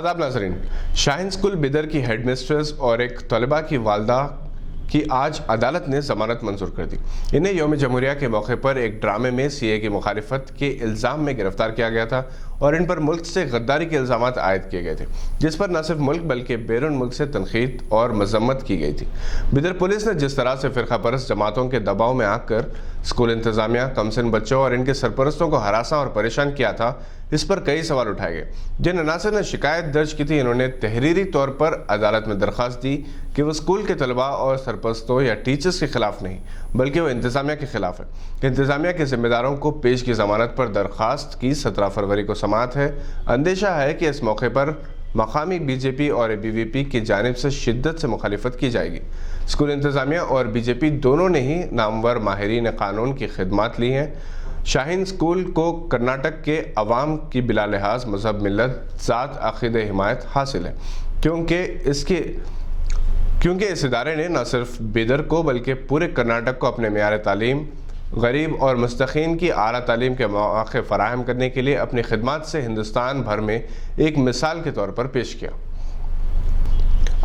आदाब नाज़रीन। शाहीन स्कूल बिदर की हेड मिस्ट्रेस और एक तलबा की वालदा की आज अदालत ने ज़मानत मंजूर कर दी। इन्हें यौम जमहूरिया के मौके पर एक ड्रामे में सीए की मुखालिफत के इल्ज़ाम में गिरफ्तार किया गया था और इन पर मुल्क से गद्दारी के इल्ज़ाम आयद किए गए थे, जिस पर न सिर्फ मुल्क बल्कि बैरून मुल्क से तनकीद और मजम्मत की गई थी। बिदर पुलिस ने जिस तरह से फ़िरका परस्त जमातों के दबाव में आकर स्कूल इंतज़ामिया, कमसिन बच्चों और इनके सरपरस्तों को हरासा और परेशान किया था, इस पर कई सवाल उठाए गए। जिन अनासर ने शिकायत दर्ज की थी, इन्होंने तहरीरी तौर पर अदालत में दरख्वास्त दी कि वो स्कूल के तलबा और सरपरस्तों या टीचर्स के खिलाफ नहीं बल्कि वो इंतज़ामिया के खिलाफ है। इंतज़ामिया के जिम्मेदारों को पेश की ज़मानत पर दरख्वास्त की 17 फरवरी को समाअत है। अंदेशा है कि इस मौके पर मकामी बीजेपी और एबीवीपी की जानिब से शिद्दत से मुखालिफत की जाएगी। स्कूल इंतज़ामिया और बीजेपी दोनों ने ही नामवर माहिरीन कानून की खिदमात ली हैं। शाहीन स्कूल को कर्नाटक के अवाम की बिला लिहाज मजहब, मिलत, ज़ात, अक़ीदे हिमायत हासिल है, क्योंकि इस इदारे ने न सिर्फ बिदर को बल्कि पूरे कर्नाटक को अपने मेयार तालीम, गरीब और मुस्तकीन की आला तालीम के मौक़े फ़राहम करने के लिए अपनी खिदमात से हिंदुस्तान भर में एक मिसाल के तौर पर पेश किया।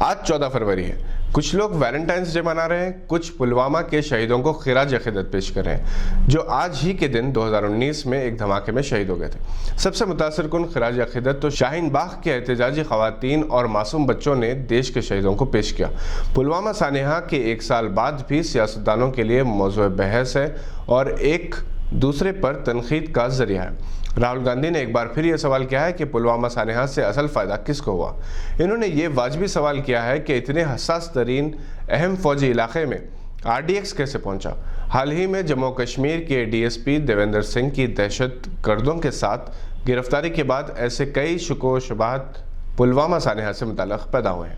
आज 14 फरवरी है। कुछ लोग वैलेंटाइंस डे मना रहे हैं, कुछ पुलवामा के शहीदों को खिराज अक़ीदत पेश कर रहे हैं, जो आज ही के दिन 2019 में एक धमाके में शहीद हो गए थे। सबसे मुतासिर कुन खिराज अक़ीदत तो शाहीन बाग के एहतजाजी ख़वातीन और मासूम बच्चों ने देश के शहीदों को पेश किया। पुलवामा सानेहा के 1 साल बाद भी सियासतदानों के लिए मौज़ूए बहस है और एक दूसरे पर तनकीद का ज़रिया है। राहुल गांधी ने एक बार फिर ये सवाल किया है कि पुलवामा सानेहा से असल फ़ायदा किसको हुआ। इन्होंने ये वाजबी सवाल किया है कि इतने हसास तरीन अहम फ़ौजी इलाके में RDX कैसे पहुंचा। हाल ही में जम्मू कश्मीर के DSP देवेंद्र सिंह की दहशत गर्दों के साथ गिरफ्तारी के बाद ऐसे कई शुको शुबहात पुलवामा सानेहा से मुताल्लिक़ पैदा हुए हैं।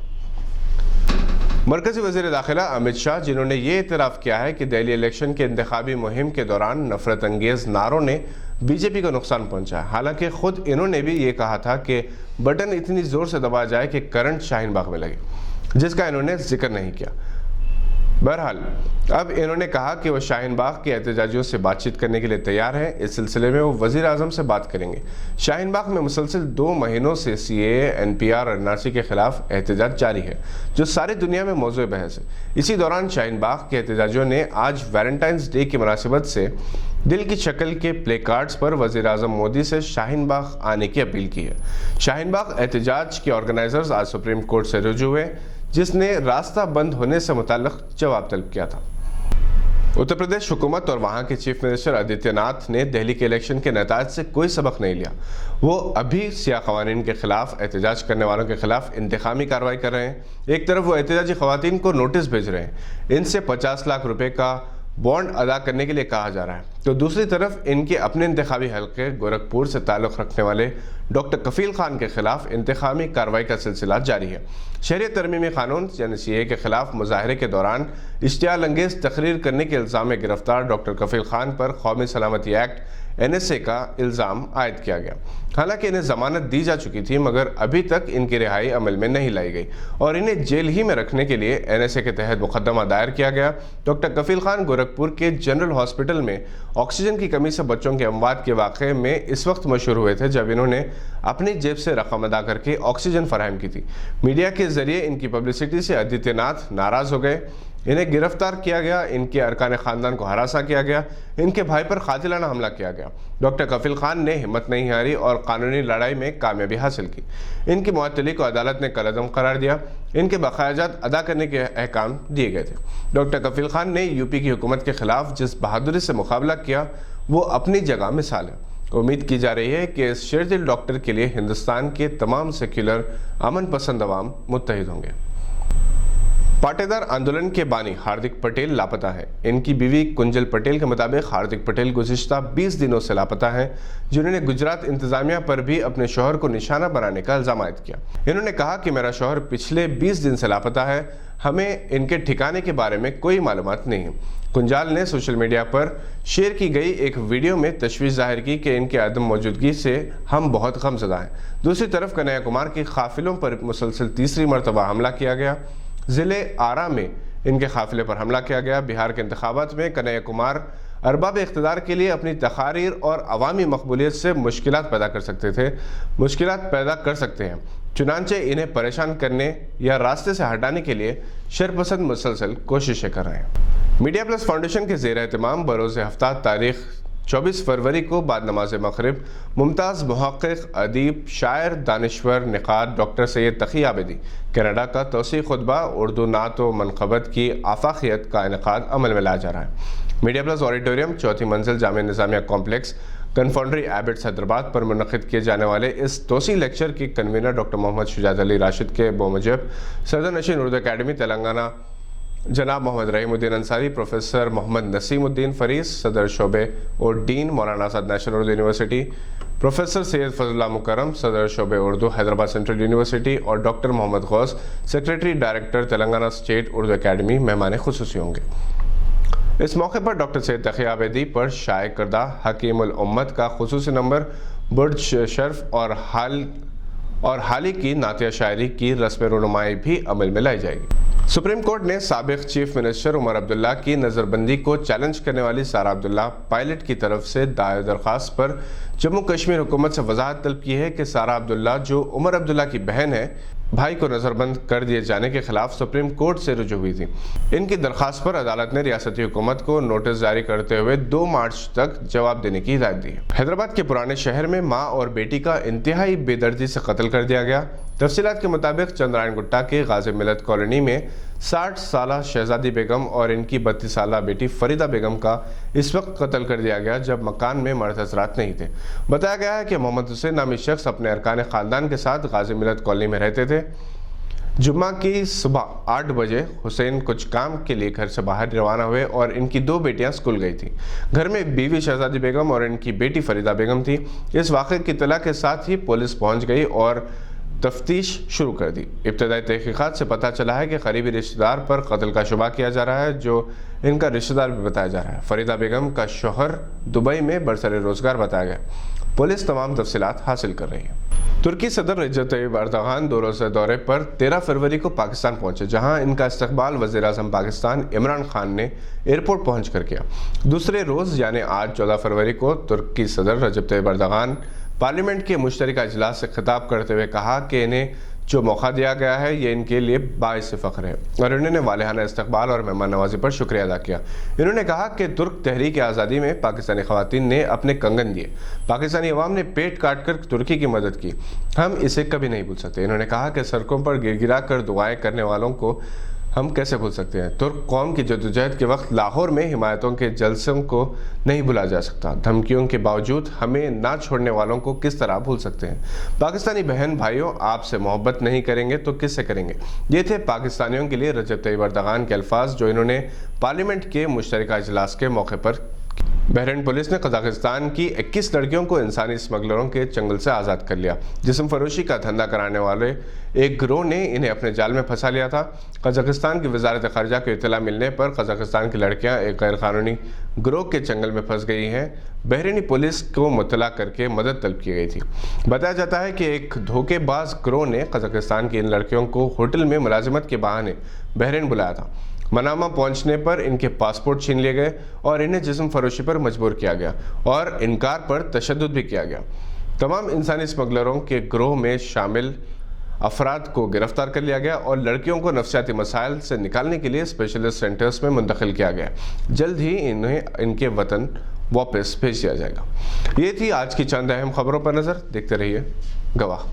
मरकज़ी वज़ीर दाखिला अमित शाह, जिन्होंने ये इतराफ़ किया है कि दिल्ली इलेक्शन के इंतखाबी मुहिम के दौरान नफ़रत अंगेज़ नारों ने बीजेपी को नुकसान पहुंचा है। हालांकि खुद इन्होंने भी ये कहा था कि बटन इतनी ज़ोर से दबाया जाए कि करंट शाहीन बाग में लगे, जिसका इन्होंने जिक्र नहीं किया। बहरहाल अब इन्होंने कहा कि वो शाहीन बाग के एहतजाजियों से बातचीत करने के लिए तैयार हैं। इस सिलसिले में वो वज़ीर आज़म से बात करेंगे। शाहीन बाग में मुसलसल 2 महीनों से CAA, NPR और NRC के खिलाफ एहतजाज जारी है, जो सारी दुनिया में मौज़ूए बहस है। इसी दौरान शाहीन बाग के एहतजाजियों ने आज वैलेंटाइंस डे की मुनासिबत से दिल की शक्ल के प्ले कार्ड्स पर वज़ीर आज़म मोदी से शाहीन बाग आने की अपील की है। शाहीन बाग एहतजाज के ऑर्गेनाइजर्स आज सुप्रीम कोर्ट से रुजू हुए, जिसने रास्ता बंद होने से मुताल्लिक़ जवाब तलब किया था। उत्तर प्रदेश हुकूमत और वहाँ के चीफ मिनिस्टर आदित्यनाथ ने दिल्ली के इलेक्शन के नताज से कोई सबक नहीं लिया। वो अभी सियाह क़वानीन के खिलाफ, एहतजाज करने वालों के खिलाफ इंतकामी कार्रवाई कर रहे हैं। एक तरफ वो एहतजाजी ख़वातीन को नोटिस भेज रहे हैं, इनसे 50 लाख रुपए का बॉन्ड अदा करने के लिए कहा जा रहा है, तो दूसरी तरफ इनके अपने इंतखाबी हल्के गोरखपुर से ताल्लुक़ रखने वाले डॉक्टर कफील खान के खिलाफ इंतकामी कार्रवाई का सिलसिला जारी है। शहरियत तरमीमी कानून यानी CAA के खिलाफ मुजाहरे के दौरान इश्तियाल अंगेज़ तकरीर करने के इल्ज़ाम में गिरफ्तार डॉक्टर कफील खान पर कौमी सलामती एक्ट NSA का इल्ज़ाम आयद किया गया। हालांकि इन्हें ज़मानत दी जा चुकी थी, मगर अभी तक इनकी रिहाई अमल में नहीं लाई गई और इन्हें जेल ही में रखने के लिए NSA के तहत मुकदमा दायर किया गया। डॉक्टर कफील खान गोरखपुर के जनरल हॉस्पिटल में ऑक्सीजन की कमी से बच्चों के अमवात के वाक़े में इस वक्त मशहूर हुए थे, जब इन्होंने अपनी जेब से रकम अदा करके ऑक्सीजन फराहम की थी। मीडिया के ज़रिए इनकी पब्लिसिटी से आदित्यनाथ नाराज़ हो गए। इन्हें गिरफ्तार किया गया, इनके अरकान ख़ानदान को हरासा किया गया, इनके भाई पर कातिलाना हमला किया गया। डॉक्टर कफील खान ने हिम्मत नहीं हारी और कानूनी लड़ाई में कामयाबी हासिल की। इनकी मुअत्तली को अदालत ने कलअदम करार दिया। इनके बकायाजात अदा करने के अहकाम दिए गए थे। डॉक्टर कफील खान ने UP की हुकूमत के खिलाफ जिस बहादुरी से मुकाबला किया, वो अपनी जगह मिसाल है। उम्मीद की जा रही है कि इस शेरदिल डॉक्टर के लिए हिंदुस्तान के तमाम सेक्युलर अमन पसंद अवाम मुत्तहिद होंगे। पाटीदार आंदोलन के बानी हार्दिक पटेल लापता है। इनकी बीवी कुंजल पटेल के मुताबिक हार्दिक पटेल गुज़िश्ता 20 दिनों से लापता हैं, जिन्होंने गुजरात इंतज़ामिया पर भी अपने शौहर को निशाना बनाने का इल्ज़ाम आयद किया। इन्होंने कहा कि मेरा शौहर पिछले 20 दिन से लापता है, हमें इनके ठिकाने के बारे में कोई मालूमात नहीं है। कुंजाल ने सोशल मीडिया पर शेयर की गई एक वीडियो में तशवीश जाहिर की कि इनके अदम मौजूदगी से हम बहुत गमज़दा हैं। दूसरी तरफ कन्हैया कुमार के काफिलों पर मुसलसल तीसरी मरतबा हमला किया गया। ज़िले आरा में इनके काफिले पर हमला किया गया। बिहार के इंतखाबात में कन्हैया कुमार ارباب اقتدار کے لیے اپنی تقاریر اور عوامی مقبولیت سے مشکلات پیدا کر سکتے ہیں، چنانچہ انہیں پریشان کرنے یا راستے سے ہٹانے کے لیے شرپسند مسلسل کوششیں کر رہے ہیں۔ میڈیا پلس فاؤنڈیشن کے زیر اہتمام بروز ہفتہ تاریخ 24 فروری کو بعد نماز مغرب ممتاز محقق، ادیب، شاعر، دانشور، نقاد ڈاکٹر سید تقی عابدی کینیڈا کا توسیع خطبہ اردو نعت و منقبت کی آفاقیت کا انعقاد عمل میں لایا جا رہا ہے۔ میڈیا پلس آڈیٹوریم، چوتھی منزل، جامعہ نظامیہ کمپلیکس، کنفاؤنڈری ایبٹس حیدرآباد پر منعقد کیے جانے والے اس توسیع لیکچر کی کنوینر ڈاکٹر محمد شجاعت علی راشد کے بموجب صدر نشین اردو اکیڈمی تلنگانہ جناب محمد رحیم الدین انصاری، پروفیسر محمد نسیم الدین فریس، صدر شعبے اور ڈین Maulana Azad national Urdu university, professor سید فضل اللہ مکرم، صدر شعبے اردو حیدرآباد سینٹرل یونیورسٹی، اور ڈاکٹر محمد غوث، secretary director Telangana state Urdu academy مہمان خصوصی ہوں گے۔ اس موقع پر ڈاکٹر سید تقی عابدی پر شائع کردہ حکیم الامت کا خصوصی نمبر، برج شرف اور حالی کی نعتیہ شاعری کی رسم رونمائی بھی عمل میں لائی جائے گی۔ سپریم کورٹ نے سابق چیف منسٹر عمر عبداللہ کی نظر بندی کو چیلنج کرنے والی سارہ عبداللہ پائلٹ کی طرف سے دائر درخواست پر جموں کشمیر حکومت سے وضاحت طلب کی ہے کہ سارہ عبداللہ جو عمر عبداللہ کی بہن ہے، بھائی کو نظر بند کر دیے جانے کے خلاف سپریم کورٹ سے رجوع ہوئی تھی۔ ان کی درخواست پر عدالت نے ریاستی حکومت کو نوٹس جاری کرتے ہوئے 2 مارچ تک جواب دینے کی ہدایت دی ہے۔ حیدرآباد کے پرانے شہر میں ماں اور بیٹی کا انتہائی بے دردی سے قتل کر دیا گیا۔ تفصیلات کے مطابق چندرائن گٹا کے غازی ملت کالونی میں 60 سالہ شہزادی بیگم اور ان کی 32 سالہ بیٹی فریدہ بیگم کا اس وقت قتل کر دیا گیا جب مکان میں مرد حضرات نہیں تھے۔ بتایا گیا ہے کہ محمد حسین نامی شخص اپنے ارکان خاندان کے ساتھ غازی ملت کالونی میں رہتے تھے۔ جمعہ کی صبح 8 بجے حسین کچھ کام کے لیے گھر سے باہر روانہ ہوئے اور ان کی 2 بیٹیاں اسکول گئی تھیں۔ گھر میں بیوی شہزادی بیگم اور ان کی بیٹی فریدہ بیگم تھی۔ اس واقعے کی اطلاع کے ساتھ ہی پولیس پہنچ گئی اور تفتیش شروع کر دی۔ ابتدائی تحقیقات سے پتہ چلا ہے کہ قریبی رشتہ دار پر قتل کا شبہ کیا جا رہا ہے، جو ان کا رشتہ دار بھی بتایا جا رہا ہے۔ فریدہ بیگم کا شوہر دبئی میں برسر روزگار بتایا گیا۔ پولیس تمام تفصیلات حاصل کر رہی ہے۔ ترکی صدر رجب طیب اردوغان 2 روزہ دورے پر 13 فروری کو پاکستان پہنچے، جہاں ان کا استقبال وزیر اعظم پاکستان عمران خان نے ایئرپورٹ پہنچ کر کیا۔ دوسرے روز یعنی آج 14 فروری کو ترکی صدر رجب طیب اردوغان پارلیمنٹ کے مشترکہ اجلاس سے خطاب کرتے ہوئے کہا کہ انہیں جو موقع دیا گیا ہے یہ ان کے لیے باعث فخر ہے، اور انہوں نے والہانہ استقبال اور مہمان نوازی پر شکریہ ادا کیا۔ انہوں نے کہا کہ ترک تحریک آزادی میں پاکستانی خواتین نے اپنے کنگن دیے، پاکستانی عوام نے پیٹ کاٹ کر ترکی کی مدد کی، ہم اسے کبھی نہیں بھول سکتے۔ انہوں نے کہا کہ سڑکوں پر گر گرا کر دعائیں کرنے والوں کو ہم کیسے بھول سکتے ہیں؟ ترک قوم کی جدوجہد کے وقت لاہور میں حمایتوں کے جلسوں کو نہیں بھولا جا سکتا، دھمکیوں کے باوجود ہمیں نہ چھوڑنے والوں کو کس طرح بھول سکتے ہیں؟ پاکستانی بہن بھائیوں، آپ سے محبت نہیں کریں گے تو کس سے کریں گے؟ یہ تھے پاکستانیوں کے لیے رجب طیب اردوغان کے الفاظ جو انہوں نے پارلیمنٹ کے مشترکہ اجلاس کے موقع پر۔ بحرین پولیس نے قزاقستان کی 21 لڑکیوں کو انسانی اسمگلروں کے چنگل سے آزاد کر لیا۔ جسم فروشی کا دھندا کرانے والے ایک گروہ نے انہیں اپنے جال میں پھنسا لیا تھا۔ قزاقستان کی وزارت خارجہ کو اطلاع ملنے پر قزاقستان کی لڑکیاں ایک غیر قانونی گروہ کے چنگل میں پھنس گئی ہیں۔ بحرینی پولیس کو مطلع کر کے مدد طلب کی گئی تھی۔ بتایا جاتا ہے کہ ایک دھوکے باز گروہ نے قزاقستان کی ان لڑکیوں کو ہوٹل میں ملازمت کے بہانے بحرین بلایا تھا۔ منامہ پہنچنے پر ان کے پاسپورٹ چھین لیے گئے اور انہیں جسم فروشی پر مجبور کیا گیا اور انکار پر تشدد بھی کیا گیا۔ تمام انسانی اسمگلروں کے گروہ میں شامل افراد کو گرفتار کر لیا گیا اور لڑکیوں کو نفسیاتی مسائل سے نکالنے کے لیے اسپیشلسٹ سینٹرز میں منتقل کیا گیا۔ جلد ہی انہیں ان کے وطن واپس بھیج دیا جائے گا۔ یہ تھی آج کی چند اہم خبروں پر نظر، دیکھتے رہیے گواہ۔